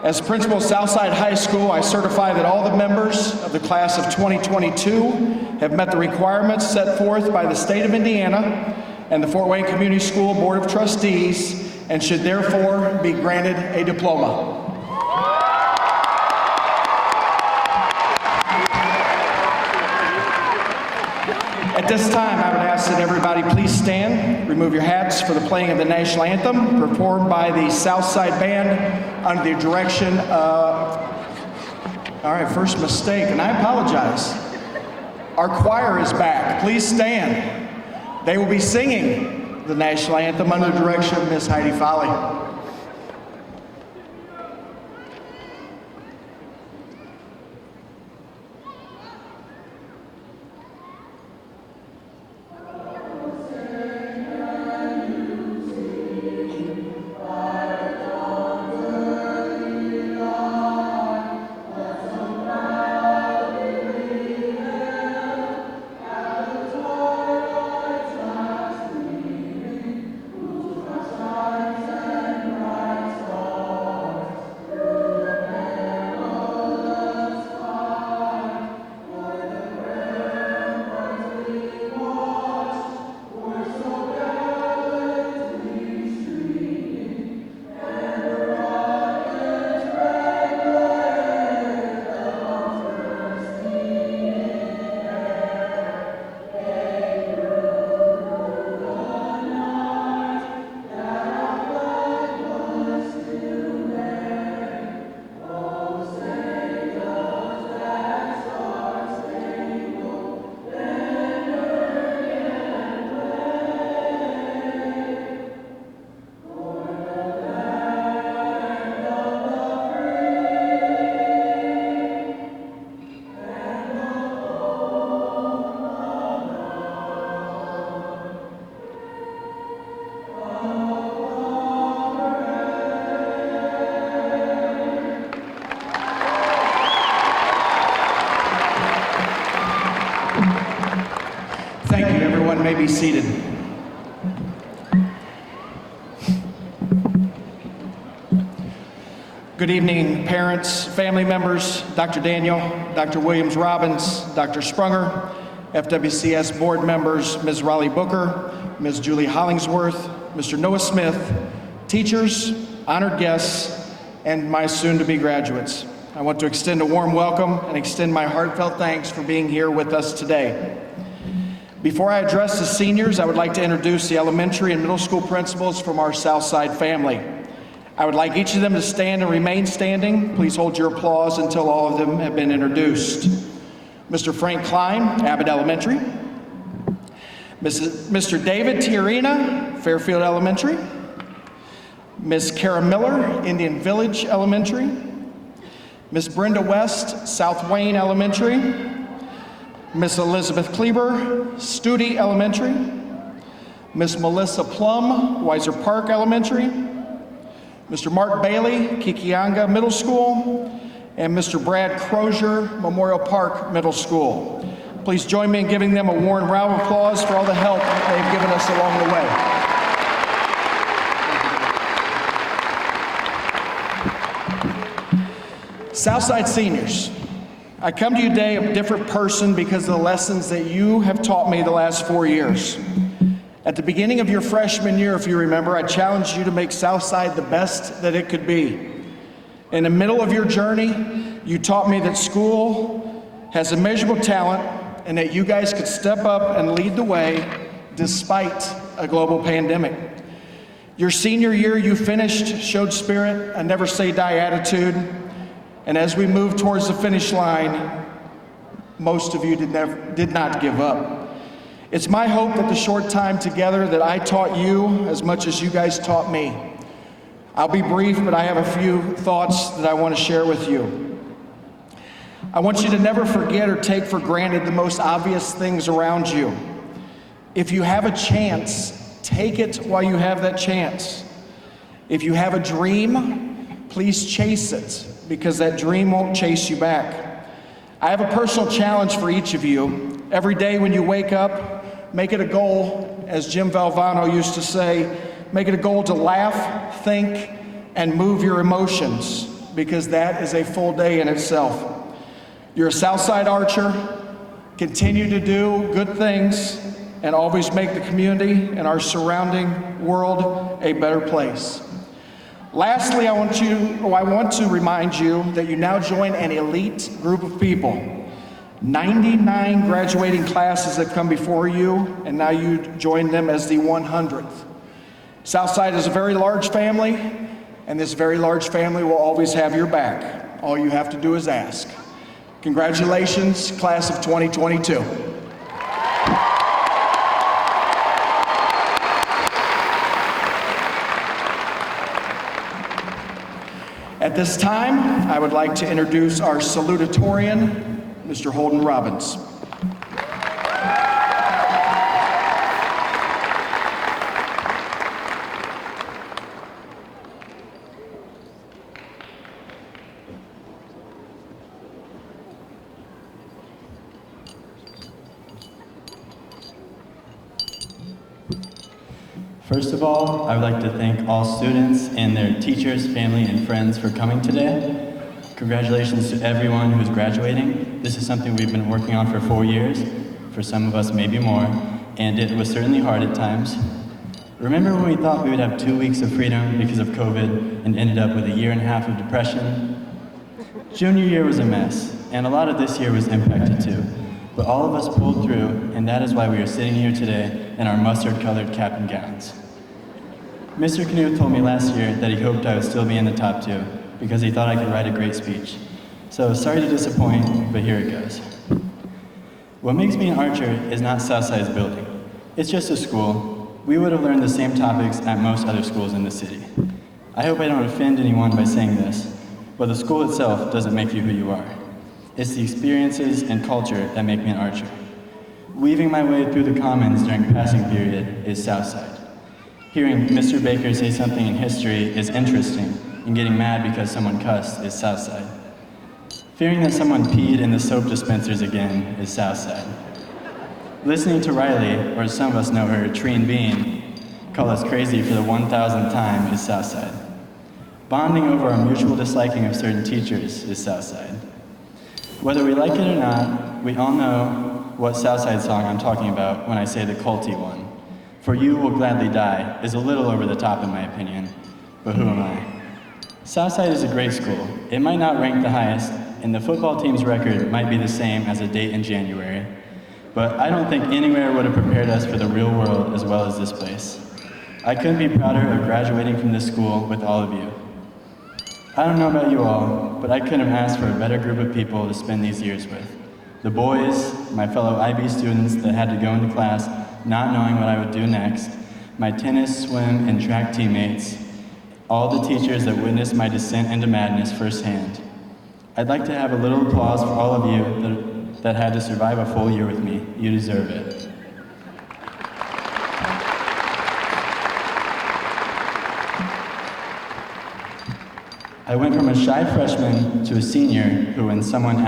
As principal of Southside High School, I certify that all the members of the class of 2022 have met the requirements set forth by the state of Indiana and the Fort Wayne Community School Board of Trustees and should therefore be granted a diploma. At this time, I would ask that everybody please stand, remove your hats for the playing of the national anthem performed by the Southside Band under the direction of, all right, first mistake, and I apologize. Our choir is back. Please stand. They will be singing the national anthem under the direction of Miss Heidi Foley. May be seated. Good evening, parents, family members, Dr. Daniel, Dr. Williams-Robbins, Dr. Sprunger, FWCS board members, Ms. Raleigh Booker, Ms. Julie Hollingsworth, Mr. Noah Smith, teachers, honored guests, and my soon-to-be graduates. I want to extend a warm welcome and extend my heartfelt thanks for being here with us today. Before I address the seniors, I would like to introduce the elementary and middle school principals from our Southside family. I would like each of them to stand and remain standing. Please hold your applause until all of them have been introduced. Mr. Frank Klein, Abbott Elementary. Mr. David Tiarina, Fairfield Elementary. Ms. Kara Miller, Indian Village Elementary. Ms. Brenda West, South Wayne Elementary. Ms. Elizabeth Kleber, Studi Elementary. Ms. Melissa Plum, Weiser Park Elementary. Mr. Mark Bailey, Kikianga Middle School. And Mr. Brad Crozier, Memorial Park Middle School. Please join me in giving them a warm round of applause for all the help they've given us along the way. Southside seniors, I come to you today a different person because of the lessons that you have taught me the last 4 years. At the beginning of your freshman year, if you remember, I challenged you to make Southside the best that it could be. In the middle of your journey, you taught me that school has immeasurable talent and that you guys could step up and lead the way despite a global pandemic. Your senior year, you finished, showed spirit, a never say die attitude. And as we move towards the finish line, most of you did not give up. It's my hope that the short time together that I taught you as much as you guys taught me. I'll be brief, but I have a few thoughts that I want to share with you. I want you to never forget or take for granted the most obvious things around you. If you have a chance, take it while you have that chance. If you have a dream, please chase it, because that dream won't chase you back. I have a personal challenge for each of you. Every day when you wake up, make it a goal, as Jim Valvano used to say, make it a goal to laugh, think, and move your emotions. because that is a full day in itself. You're a Southside Archer. Continue to do good things and always make the community and our surrounding world a better place. Lastly, I want to remind you that you now join an elite group of people. 99 graduating classes have come before you, and now you join them as the 100th. Southside is a very large family, and this very large family will always have your back. All you have to do is ask. Congratulations, class of 2022. At this time, I would like to introduce our salutatorian, Mr. Holden Robbins. First of all, I would like to thank all students and their teachers, family, and friends for coming today. Congratulations to everyone who's graduating. This is something we've been working on for 4 years, for some of us maybe more, and it was certainly hard at times. Remember when we thought we would have 2 weeks of freedom because of COVID and ended up with a year and a half of depression? Junior year was a mess, and a lot of this year was impacted too. But all of us pulled through, and that is why we are sitting here today in our mustard-colored cap and gowns. Mr. Knuth told me last year that he hoped I would still be in the top 2 because he thought I could write a great speech. So sorry to disappoint, but here it goes. What makes me an archer is not Southside's building. It's just a school. We would have learned the same topics at most other schools in the city. I hope I don't offend anyone by saying this, but the school itself doesn't make you who you are. It's the experiences and culture that make me an archer. Weaving my way through the commons during passing period is Southside. Hearing Mr. Baker say something in history is interesting, and getting mad because someone cussed is Southside. Fearing that someone peed in the soap dispensers again is Southside. Listening to Riley, or as some of us know her, Treen Bean, call us crazy for the 1,000th time is Southside. Bonding over our mutual disliking of certain teachers is Southside. Whether we like it or not, we all know what Southside song I'm talking about when I say the culty one. For You Will Gladly Die is a little over the top in my opinion, but who am I? Southside is a great school. It might not rank the highest, and the football team's record might be the same as a date in January, but I don't think anywhere would have prepared us for the real world as well as this place. I couldn't be prouder of graduating from this school with all of you. I don't know about you all, but I couldn't have asked for a better group of people to spend these years with. The boys, my fellow IB students that had to go into class not knowing what I would do next, my tennis, swim, and track teammates, all the teachers that witnessed my descent into madness firsthand. I'd like to have a little applause for all of you that had to survive a full year with me. You deserve it. I went from a shy freshman to a senior who, when someone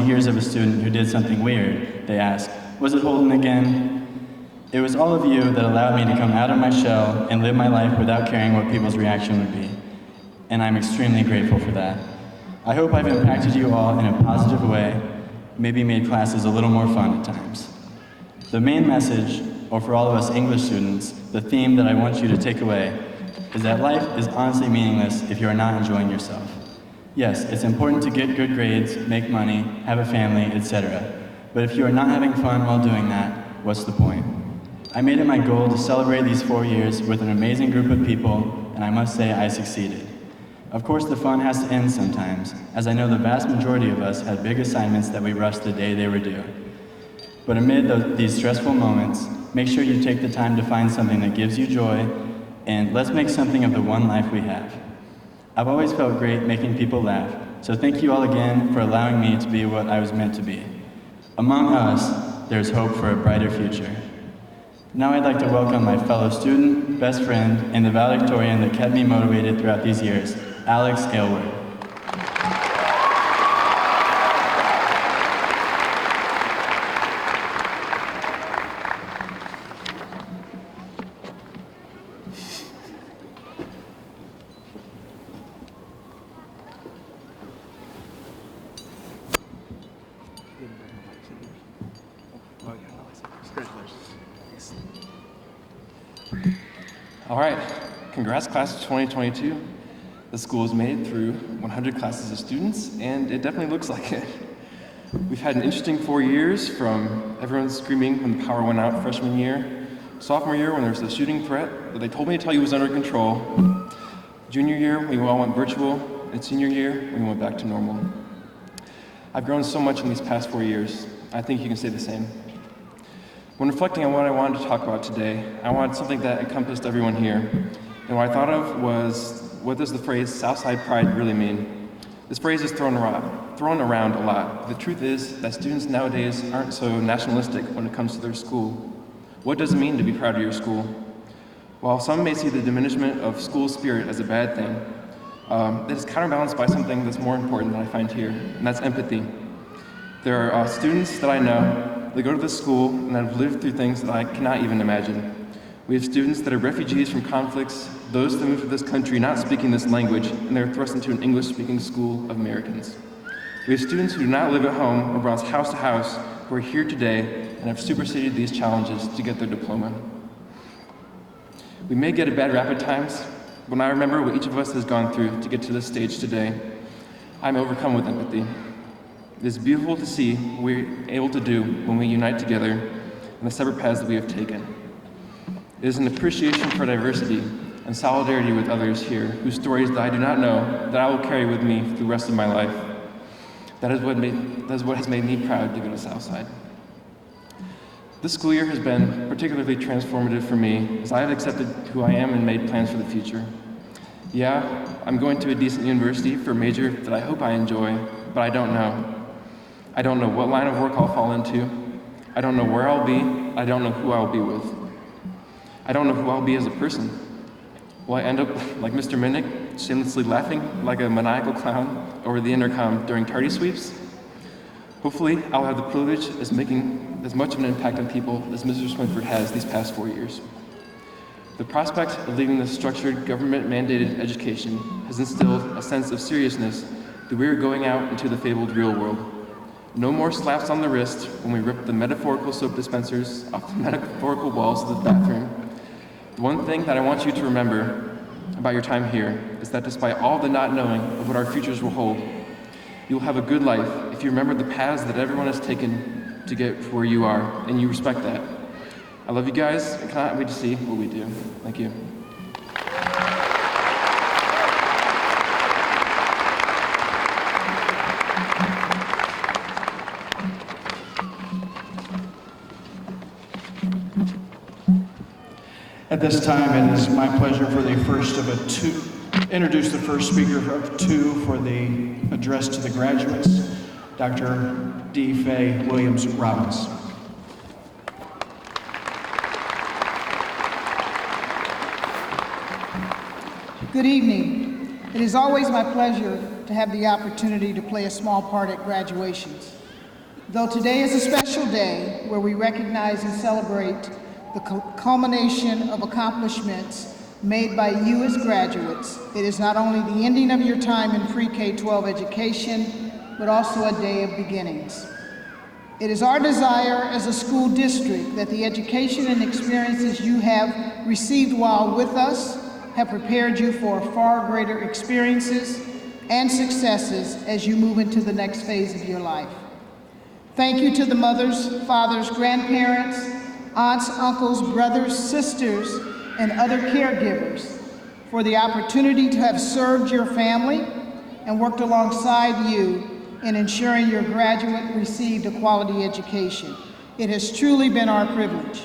hears of a student who did something weird, they ask, "Was it Holden again?" It was all of you that allowed me to come out of my shell and live my life without caring what people's reaction would be. And I'm extremely grateful for that. I hope I've impacted you all in a positive way, maybe made classes a little more fun at times. The main message, or for all of us English students, the theme that I want you to take away, is that life is honestly meaningless if you are not enjoying yourself. Yes, it's important to get good grades, make money, have a family, etc. But if you are not having fun while doing that, what's the point? I made it my goal to celebrate these 4 years with an amazing group of people, and I must say I succeeded. Of course, the fun has to end sometimes, as I know the vast majority of us had big assignments that we rushed the day they were due. But amid these stressful moments, make sure you take the time to find something that gives you joy, and let's make something of the one life we have. I've always felt great making people laugh, so thank you all again for allowing me to be what I was meant to be. Among us, there's hope for a brighter future. Now I'd like to welcome my fellow student, best friend, and the valedictorian that kept me motivated throughout these years, Alex Aylward. All right, congrats class of 2022. The school has made it through 100 classes of students, and it definitely looks like it. We've had an interesting 4 years, from everyone screaming when the power went out freshman year, sophomore year when there was a shooting threat that they told me to tell you was under control, junior year we all went virtual, and senior year we went back to normal. I've grown so much in these past 4 years. I think you can say the same. When reflecting on what I wanted to talk about today, I wanted something that encompassed everyone here. And what I thought of was, what does the phrase Southside Pride really mean? This phrase is thrown around a lot. The truth is that students nowadays aren't so nationalistic when it comes to their school. What does it mean to be proud of your school? While some may see the diminishment of school spirit as a bad thing, it is counterbalanced by something that's more important that I find here, and that's empathy. There are students that I know that go to this school and have lived through things that I cannot even imagine. We have students that are refugees from conflicts, those that moved to this country not speaking this language, and they're thrust into an English-speaking school of Americans. We have students who do not live at home or bounce house to house, who are here today and have superseded these challenges to get their diploma. We may get a bad rap at times, but when I remember what each of us has gone through to get to this stage today, I'm overcome with empathy. It is beautiful to see what we're able to do when we unite together in the separate paths that we have taken. It is an appreciation for diversity and solidarity with others here, whose stories that I do not know, that I will carry with me for the rest of my life. That is what has made me proud to go to Southside. This school year has been particularly transformative for me, as I have accepted who I am and made plans for the future. Yeah, I'm going to a decent university for a major that I hope I enjoy, but I don't know. I don't know what line of work I'll fall into. I don't know where I'll be. I don't know who I'll be with. I don't know who I'll be as a person. Will I end up like Mr. Minnick, shamelessly laughing like a maniacal clown over the intercom during tardy sweeps? Hopefully, I'll have the privilege of making as much of an impact on people as Mr. Swinford has these past 4 years. The prospect of leaving this structured, government-mandated education has instilled a sense of seriousness that we are going out into the fabled real world. No more slaps on the wrist when we rip the metaphorical soap dispensers off the metaphorical walls of the bathroom. The one thing that I want you to remember about your time here is that despite all the not knowing of what our futures will hold, you will have a good life if you remember the paths that everyone has taken to get where you are, and you respect that. I love you guys, and cannot wait to see what we do. Thank you. At this time, it is my pleasure for introduce the first speaker of two for the address to the graduates, Dr. D. Faye Williams-Robbins. Good evening. It is always my pleasure to have the opportunity to play a small part at graduations. Though today is a special day where we recognize and celebrate the culmination of accomplishments made by you as graduates, it is not only the ending of your time in pre-K-12 education, but also a day of beginnings. It is our desire as a school district that the education and experiences you have received while with us have prepared you for far greater experiences and successes as you move into the next phase of your life. Thank you to the mothers, fathers, grandparents, aunts, uncles, brothers, sisters, and other caregivers for the opportunity to have served your family and worked alongside you in ensuring your graduate received a quality education. It has truly been our privilege.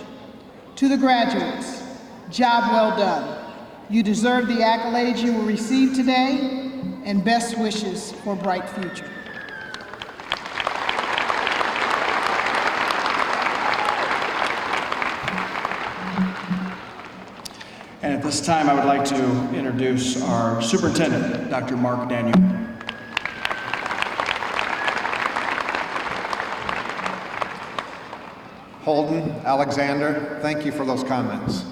To the graduates, job well done. You deserve the accolades you will receive today, and best wishes for a bright future. And at this time, I would like to introduce our superintendent, Dr. Mark Daniel. Holden, Alexander, thank you for those comments.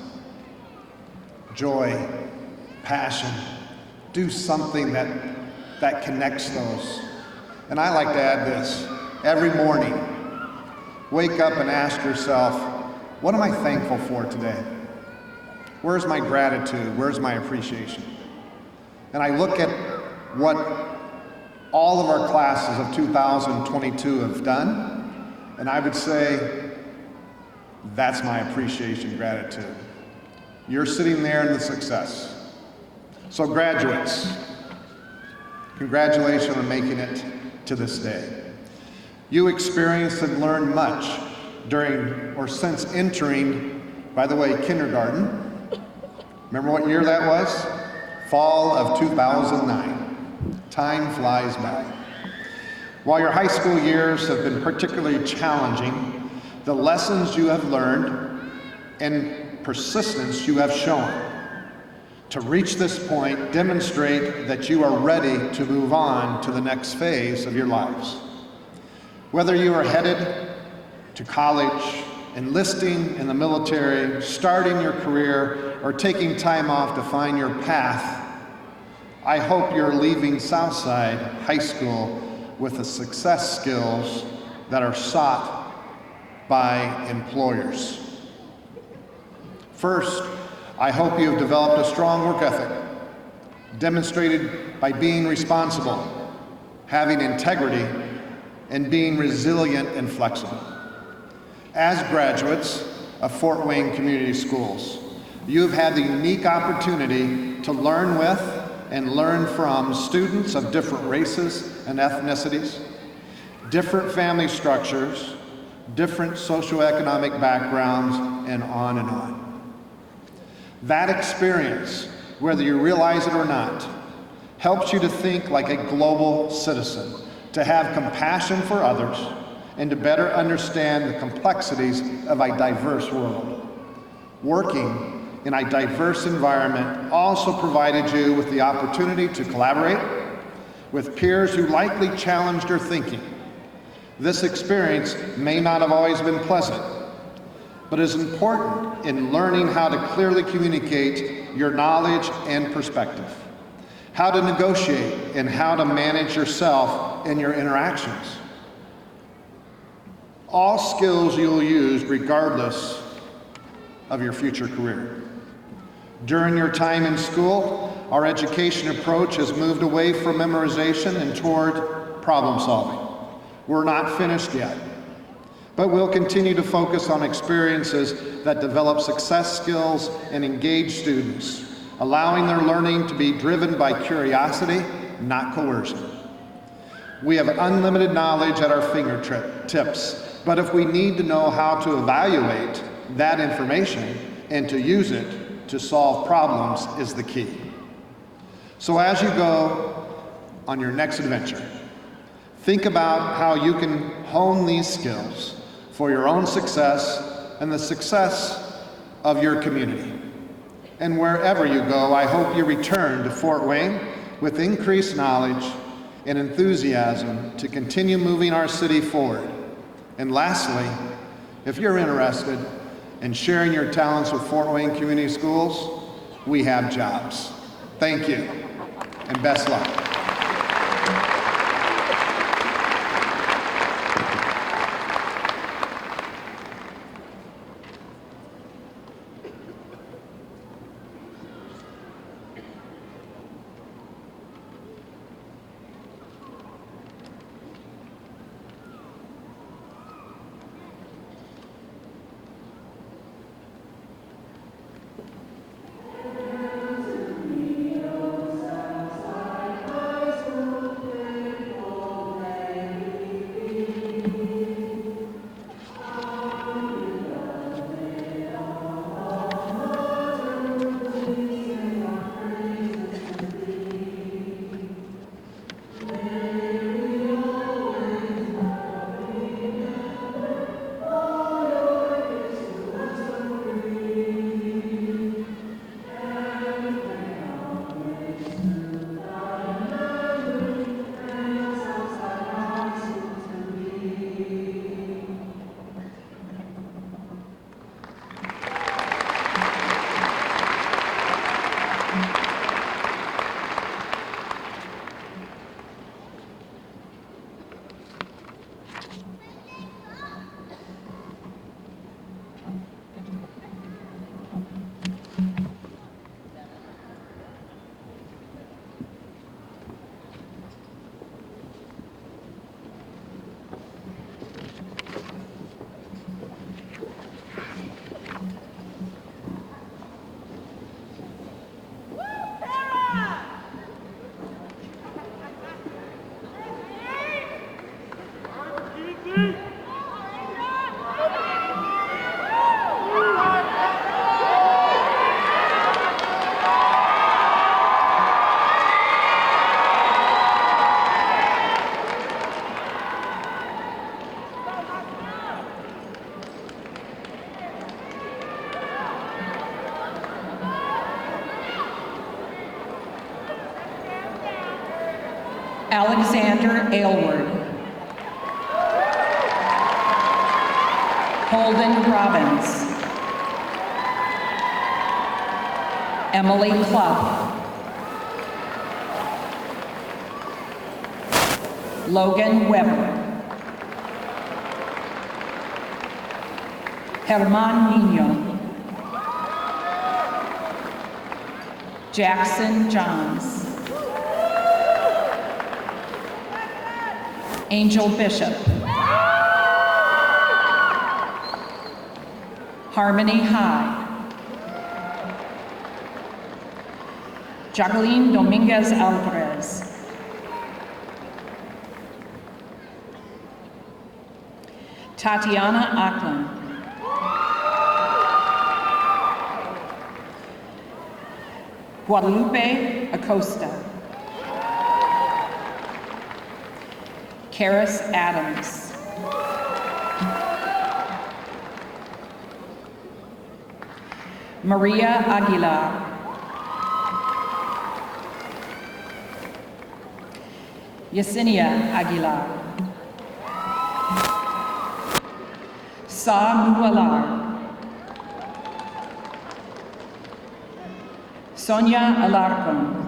Joy, passion, do something that connects those. And I like to add this, every morning, wake up and ask yourself, what am I thankful for today? Where's my gratitude? Where's my appreciation? And I look at what all of our classes of 2022 have done, and I would say that's my appreciation, gratitude. You're sitting there in the success. So graduates, congratulations on making it to this day. You experienced and learned much during or since entering, by the way, kindergarten. Remember what year that was? Fall of 2009. Time flies by. While your high school years have been particularly challenging, the lessons you have learned and persistence you have shown to reach this point demonstrate that you are ready to move on to the next phase of your lives. Whether you are headed to college, enlisting in the military, starting your career, or taking time off to find your path, I hope you're leaving Southside High School with the success skills that are sought by employers. First, I hope you have developed a strong work ethic, demonstrated by being responsible, having integrity, and being resilient and flexible. As graduates of Fort Wayne Community Schools, you have had the unique opportunity to learn with and learn from students of different races and ethnicities, different family structures, different socioeconomic backgrounds, and on and on. That experience, whether you realize it or not, helps you to think like a global citizen, to have compassion for others, and to better understand the complexities of a diverse world. Working in a diverse environment also provided you with the opportunity to collaborate with peers who likely challenged your thinking. This experience may not have always been pleasant, but is important in learning how to clearly communicate your knowledge and perspective, how to negotiate, and how to manage yourself in your interactions. All skills you'll use regardless of your future career. During your time in school, our education approach has moved away from memorization and toward problem solving. We're not finished yet, but we'll continue to focus on experiences that develop success skills and engage students, allowing their learning to be driven by curiosity, not coercion. We have unlimited knowledge at our fingertips, but if we need to know how to evaluate that information and to use it to solve problems is the key. So as you go on your next adventure, think about how you can hone these skills for your own success and the success of your community. And wherever you go, I hope you return to Fort Wayne with increased knowledge and enthusiasm to continue moving our city forward. And lastly, if you're interested in sharing your talents with Fort Wayne Community Schools, we have jobs. Thank you, and best luck. Alexander Aylward. Holden Robbins. Emily Clough. Logan Weber. Herman Nino. Jackson Johns. Angel Bishop. Harmony Hyde. Jacqueline Dominguez Alvarez. Tatiana Ackland. Guadalupe Acosta. Karis Adams. Maria Aguilar. Yesenia Aguilar. Sa Mualar. Sonia Alarcon.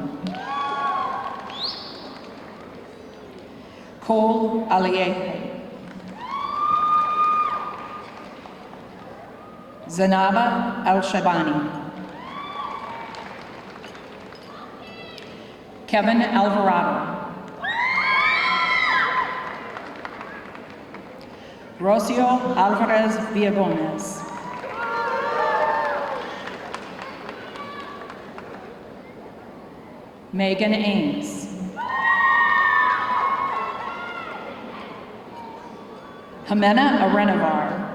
Cole Alieje. Zanaba Al-Shabani. Kevin Alvarado. Rocio Alvarez Villagomez. Megan Ames. Jimena Arenavar.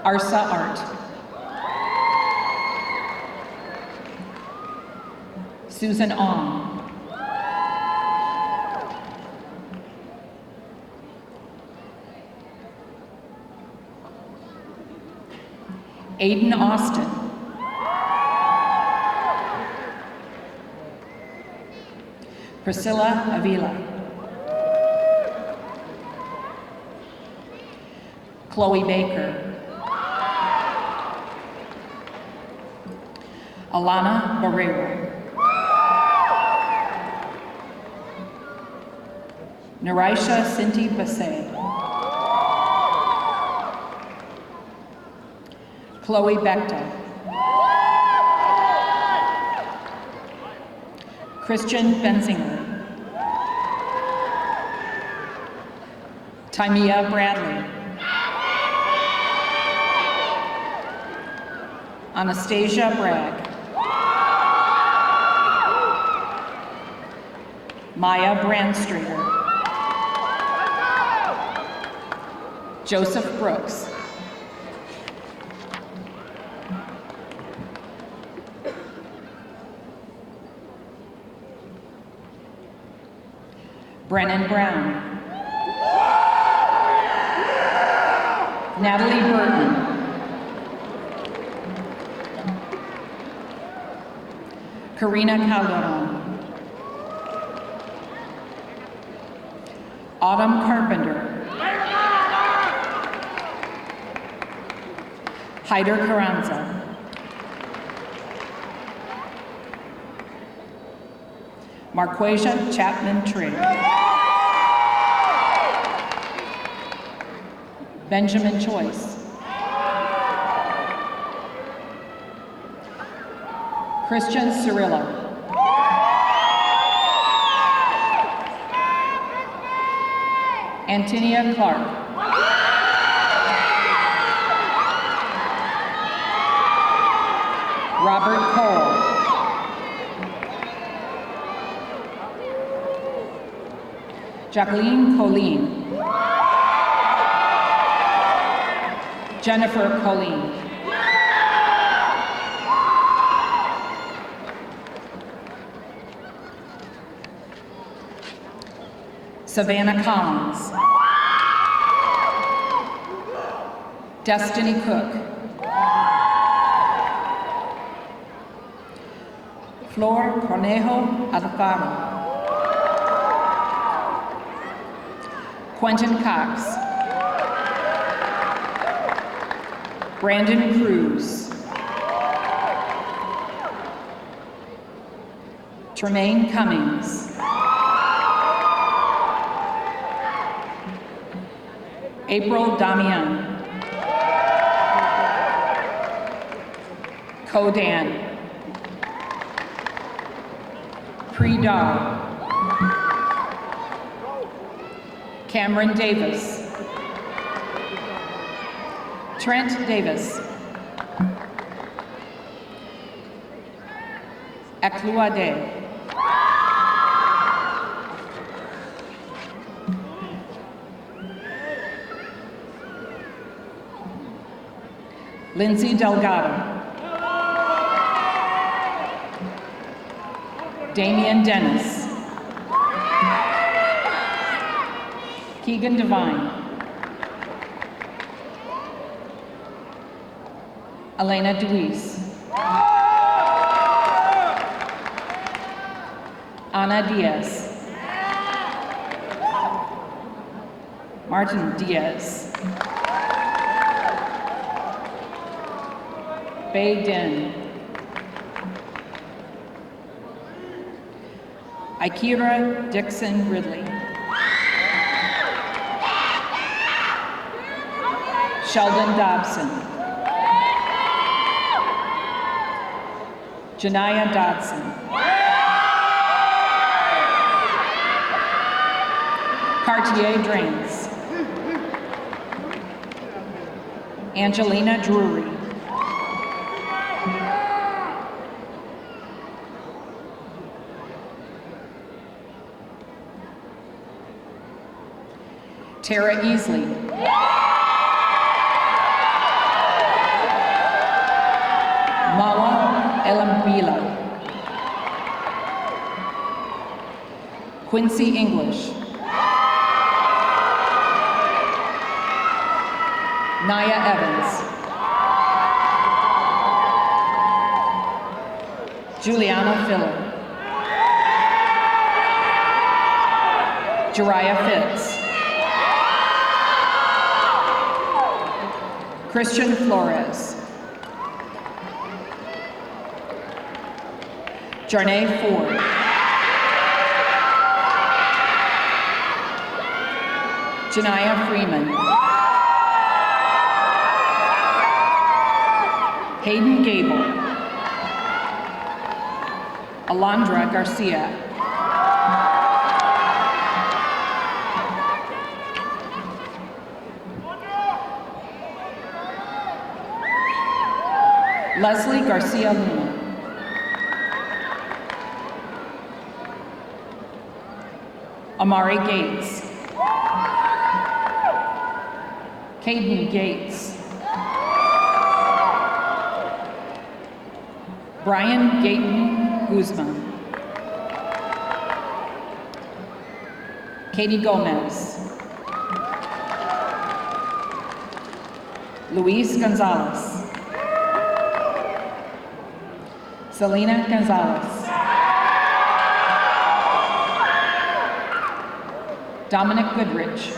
Arsa Art. Susan Ong. Aiden Austin. Priscilla Avila. Chloe Baker. Alana Barrero. Narisha Sinti Basse. Chloe Bechtel. Christian Benzinger. Timea Bradley. Anastasia Bragg. Maya Brandstreeter. Joseph Brooks. Brennan Brown. Natalie Burton. Karina Calderon. Autumn Carpenter. Hyder Carranza. Marquasia Chapman Trigg. Benjamin Choice. Christian Cirillo. Antonia Clark. Robert Cole. Jacqueline Colleen. Jennifer Colleen. Savannah Collins. Destiny Cook. Flor Cornejo Alfaro. Quentin Cox. Brandon Cruz. Tremaine Cummings. April Damian. Kodan. Pre-Dar. Cameron Davis. Trent Davis. Ekluade. Lindsay Delgado. Damian Dennis. Keegan Devine. Elena Deweese. Ana Diaz. Martin Diaz. Bei Din. Ikira Dixon Ridley. Sheldon Dobson. Janiyah Dodson. Cartier Drains. Angelina Drury. Tara Easley. Mawa Elambila. Quincy English. Naya Evans. Juliana Filler. Jariah Fitz. Christian Flores. Jarnay Ford. Janiyah Freeman. Hayden Gable. Alondra Garcia. Leslie Garcia Luna. Amari Gates. Caden Gates. Brian Gayton Guzman. Katie Gomez. Luis Gonzalez. Selena Gonzalez. Dominic Goodrich.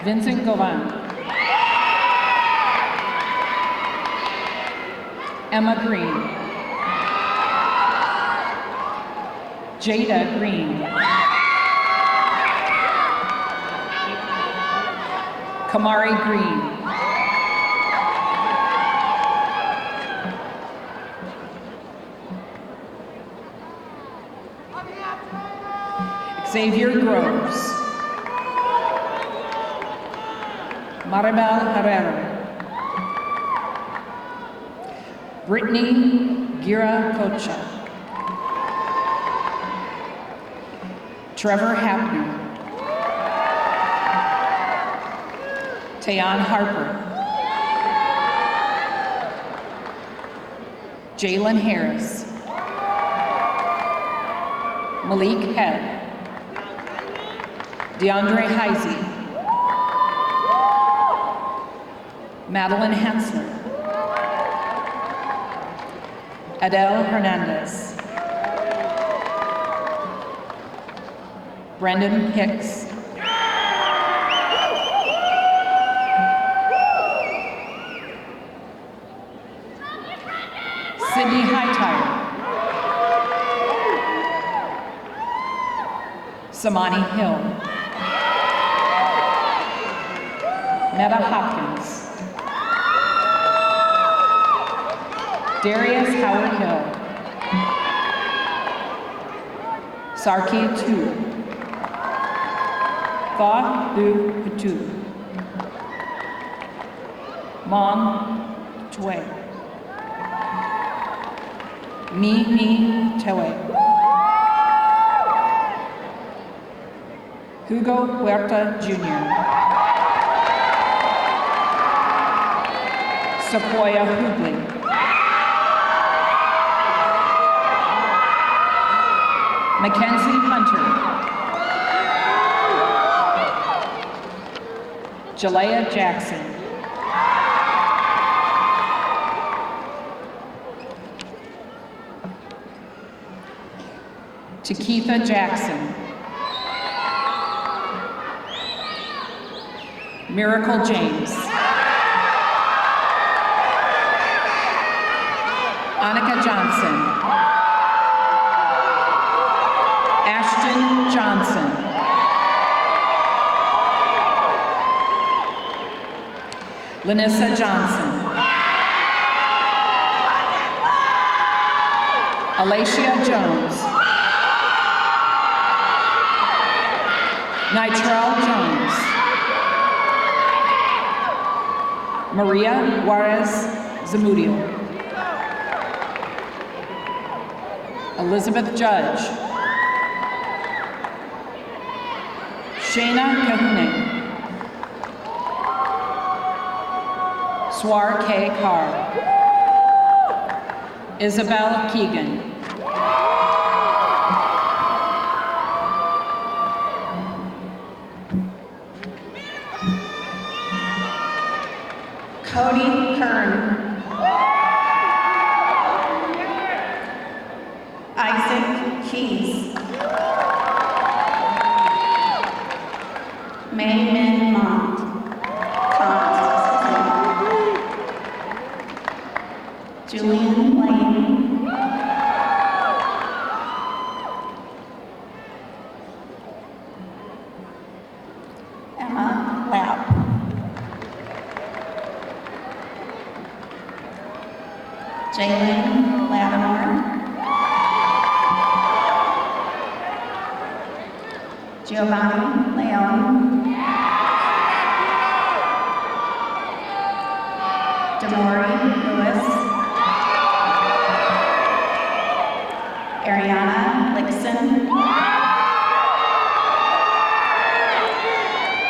Vincent Govan. Emma Green. Jada Green. Kamari Green. Xavier Groves. Maribel Herrera. Brittany Gira Cocha. Trevor Hapner. Tayon Harper. Jalen Harris. Malik Head. DeAndre Heisey. Madeline Hensler. Adele Hernandez. Brendan Hicks. Sydney Hightower. Samani Hill. Meta Hopkins. Darius Howard Hill. Sarki Tu. Tha Du Patu. Mong Tue. Mi Tewe. Hugo Huerta Jr. Sequoia Hubley. Mackenzie Hunter. Jalea Jackson. Takitha Jackson. Miracle James. Annika Johnson. Ashton Johnson. Lanissa Johnson. Alacia Jones. Nitrell Jones. Maria Juarez Zamudio. Elizabeth Judge. Shayna Kahune. Swar K. Carr. Isabel Keegan. Cody Kern. Isaac Keys. May Min Mont. Julian Lane. Emma Lapp. Jalen Lattimore. Giovanni Leon. Demori Lewis. Ariana Lixon.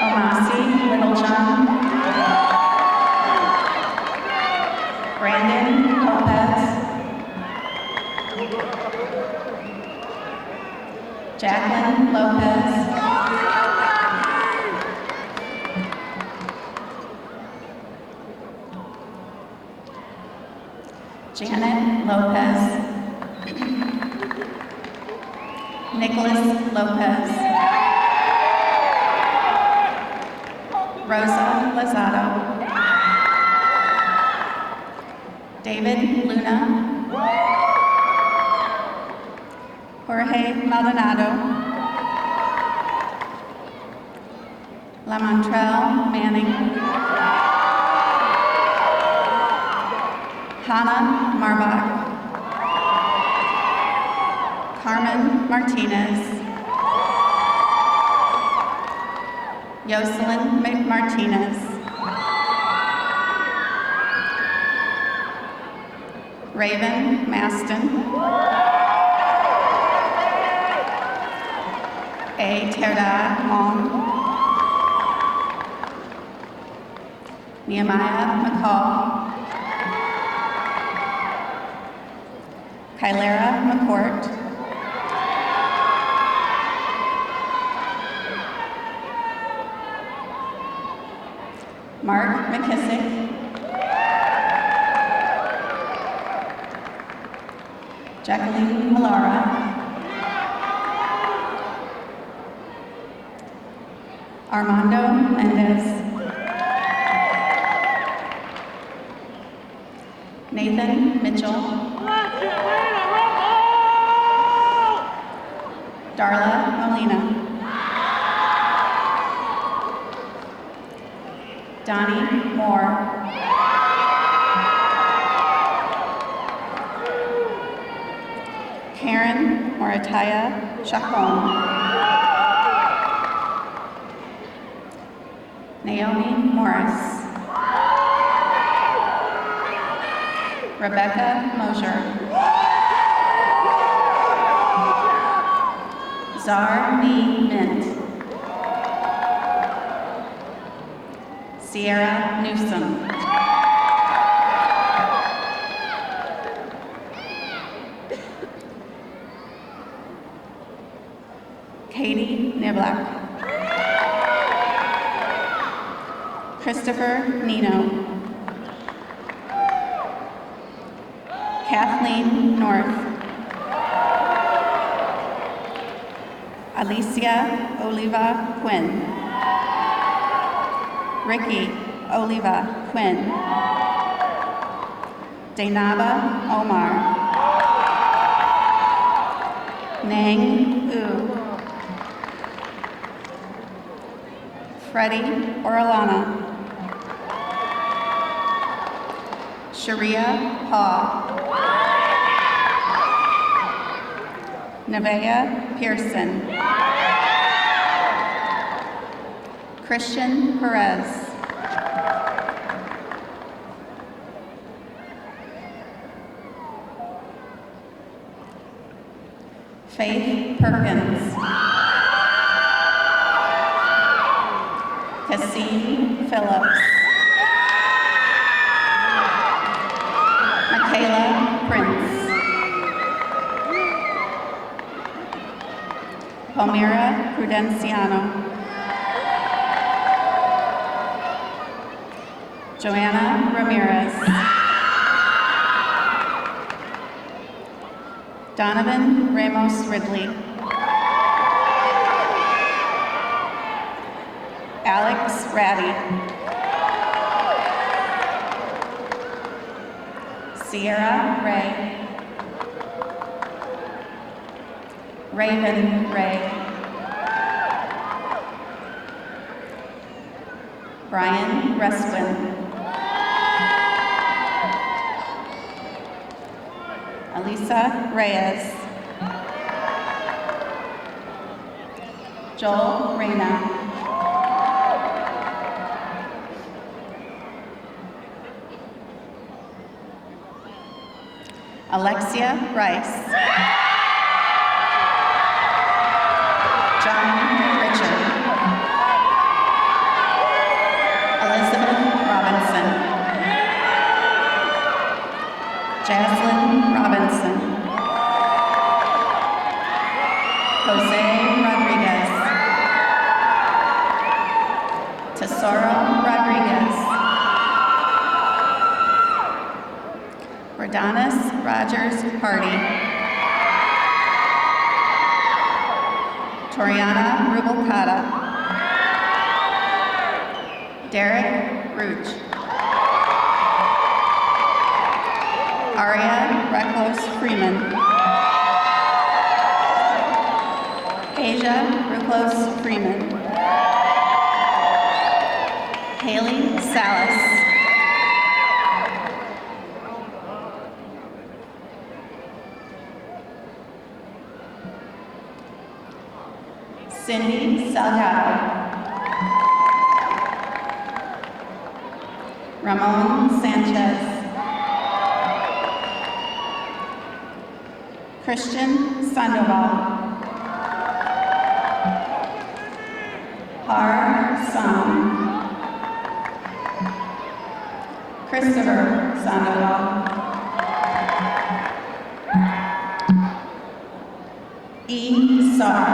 Omasi Littlejohn. Brandon Lopez. Jacqueline Lopez. Janet Lopez. Nicholas Lopez. Rosa Lozado. David Luna. Jorge Maldonado. Lamontrell Manning. Hannah Marbach. Carmen Martinez. Yoselyn McMartinez. Raven Maston. A. Terda Mong, Nehemiah McCall, Kylera McCourt, Mark McKissick, Jacqueline Malara, Armando Mendez, Nathan Mitchell, Darla Molina, Donnie Moore, Karen Morataya Chacon, Naomi Morris, Rebecca Mosier, Zarni Mint, Sierra Newsom, Katie Niblak, Christopher Nino, Kathleen North, Alicia Oliva Quinn, Ricky Oliva Quinn, Dainaba Omar, Nang U, Freddie Orellana, Sharia Ha, Nevaeh Pearson, Christian Perez, Faith Perkins, Cassie Phillips, Michaela Prince, Palmira Prudenciano, Joanna Ramirez, Donovan Ramos Ridley, Alex Ratty, Sierra Ray, Raven Ray, Brian Reswin, Elisa Reyes, Joel Reyna, Alexia Rice, John Richard, Elizabeth Robinson, Jaslyn Robinson, Jose Rodriguez, Tesoro Rodriguez, Rodanis Rogers Hardy, Toriana Rubalcaba, Derek Rooch, Aria Reclos Freeman, Asia Reclos Freeman, Haley Salas, Cindy Salgado, Ramon Sanchez, Christian Sandoval, Har Sam. Christopher Sandoval. E. Sar.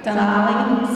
Denali